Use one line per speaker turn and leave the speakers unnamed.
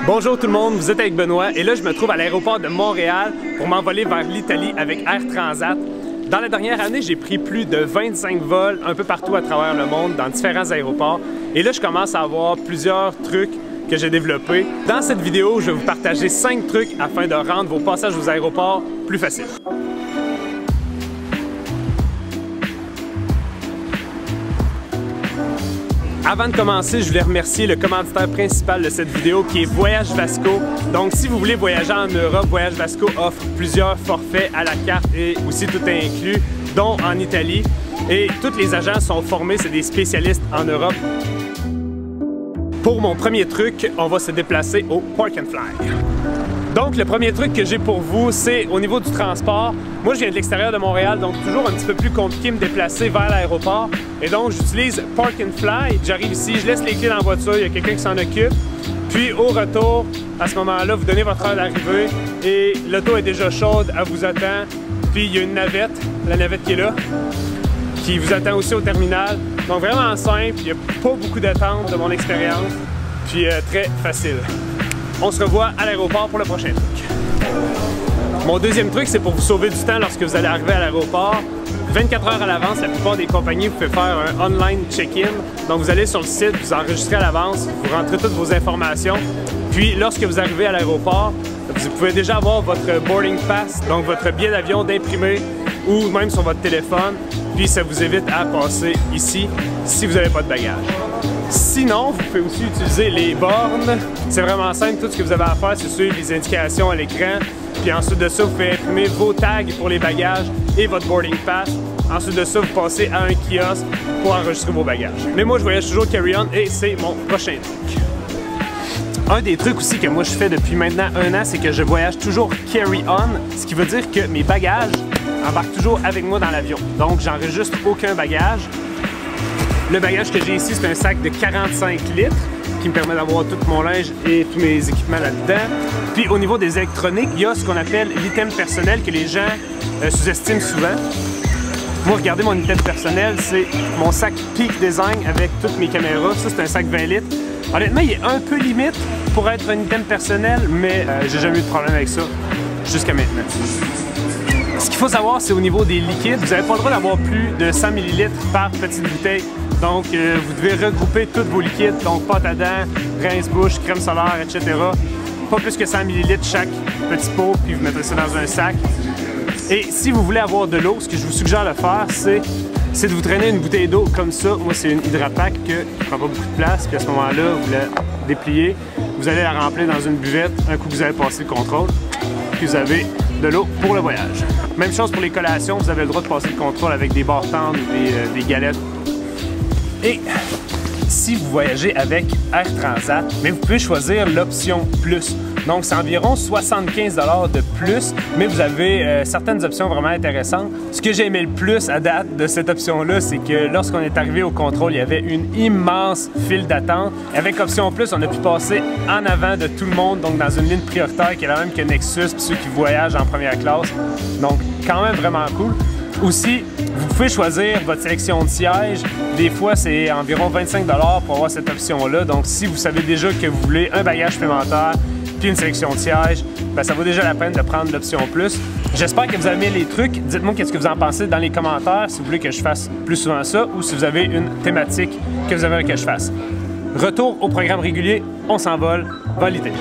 Bonjour tout le monde, vous êtes avec Benoît et là je me trouve à l'aéroport de Montréal pour m'envoler vers l'Italie avec Air Transat. Dans la dernière année, j'ai pris plus de 25 vols un peu partout à travers le monde, dans différents aéroports. Et là, je commence à avoir plusieurs trucs que j'ai développés. Dans cette vidéo, je vais vous partager 5 trucs afin de rendre vos passages aux aéroports plus faciles. Avant de commencer, je voulais remercier le commanditaire principal de cette vidéo qui est Voyage Vasco. Donc si vous voulez voyager en Europe, Voyage Vasco offre plusieurs forfaits à la carte et aussi tout est inclus, dont en Italie. Et tous les agents sont formés, c'est des spécialistes en Europe. Pour mon premier truc, on va se déplacer au Park and Fly. Donc le premier truc que j'ai pour vous, c'est au niveau du transport. Moi je viens de l'extérieur de Montréal, donc toujours un petit peu plus compliqué de me déplacer vers l'aéroport. Et donc j'utilise Park and Fly. J'arrive ici, je laisse les clés dans la voiture, il y a quelqu'un qui s'en occupe. Puis au retour, à ce moment-là, vous donnez votre heure d'arrivée et l'auto est déjà chaude, elle vous attend. Puis il y a une navette, la navette qui est là, qui vous attend aussi au terminal. Donc vraiment simple, il n'y a pas beaucoup d'attente de mon expérience. Puis très facile. On se revoit à l'aéroport pour le prochain truc. Mon deuxième truc, c'est pour vous sauver du temps lorsque vous allez arriver à l'aéroport. 24 heures à l'avance, la plupart des compagnies, vous pouvez faire un online check-in. Donc vous allez sur le site, vous enregistrez à l'avance, vous rentrez toutes vos informations. Puis lorsque vous arrivez à l'aéroport, vous pouvez déjà avoir votre boarding pass, donc votre billet d'avion d'imprimé ou même sur votre téléphone. Puis ça vous évite à passer ici si vous n'avez pas de bagages. Sinon, vous pouvez aussi utiliser les bornes. C'est vraiment simple, tout ce que vous avez à faire, c'est suivre les indications à l'écran. Puis ensuite de ça, vous pouvez imprimer vos tags pour les bagages et votre boarding pass. Ensuite de ça, vous passez à un kiosque pour enregistrer vos bagages. Mais moi, je voyage toujours carry-on et c'est mon prochain truc. Un des trucs aussi que moi je fais depuis maintenant 1 an, c'est que je voyage toujours carry-on, ce qui veut dire que mes bagages embarquent toujours avec moi dans l'avion. Donc, j'enregistre aucun bagage. Le bagage que j'ai ici, c'est un sac de 45 litres qui me permet d'avoir tout mon linge et tous mes équipements là-dedans. Puis au niveau des électroniques, il y a ce qu'on appelle l'item personnel que les gens sous-estiment souvent. Moi, regardez mon item personnel, c'est mon sac Peak Design avec toutes mes caméras. Ça, c'est un sac 20 litres. Honnêtement, il est un peu limite pour être un item personnel, mais j'ai jamais eu de problème avec ça jusqu'à maintenant. Ce qu'il faut savoir, c'est au niveau des liquides, vous n'avez pas le droit d'avoir plus de 100 ml par petite bouteille. Donc, vous devez regrouper tous vos liquides, donc pâte à dents, rince-bouche, crème solaire, etc. Pas plus que 100 ml chaque petit pot, puis vous mettez ça dans un sac. Et si vous voulez avoir de l'eau, ce que je vous suggère de faire, c'est de vous traîner une bouteille d'eau comme ça. Moi, c'est une Hydrapack qui ne prend pas beaucoup de place, puis à ce moment-là, vous la dépliez, vous allez la remplir dans une buvette, un coup que vous avez passé le contrôle, puis vous avez de l'eau pour le voyage. Même chose pour les collations, vous avez le droit de passer le contrôle avec des barres tendres ou des galettes. Et si vous voyagez avec Air Transat, mais vous pouvez choisir l'option Plus. Donc c'est environ 75 $ de plus, mais vous avez certaines options vraiment intéressantes. Ce que j'ai aimé le plus à date de cette option-là, c'est que lorsqu'on est arrivé au contrôle, il y avait une immense file d'attente. Avec option Plus, on a pu passer en avant de tout le monde, donc dans une ligne prioritaire qui est la même que Nexus, puis ceux qui voyagent en première classe. Donc quand même vraiment cool. Aussi, vous pouvez choisir votre sélection de sièges. Des fois, c'est environ 25 $ pour avoir cette option-là. Donc, si vous savez déjà que vous voulez un bagage supplémentaire puis une sélection de sièges, ben, ça vaut déjà la peine de prendre l'option Plus. J'espère que vous avez aimé les trucs. Dites-moi qu'est-ce que vous en pensez dans les commentaires, si vous voulez que je fasse plus souvent ça ou si vous avez une thématique que vous aimeriez que je fasse. Retour au programme régulier, on s'envole vers l'Italie.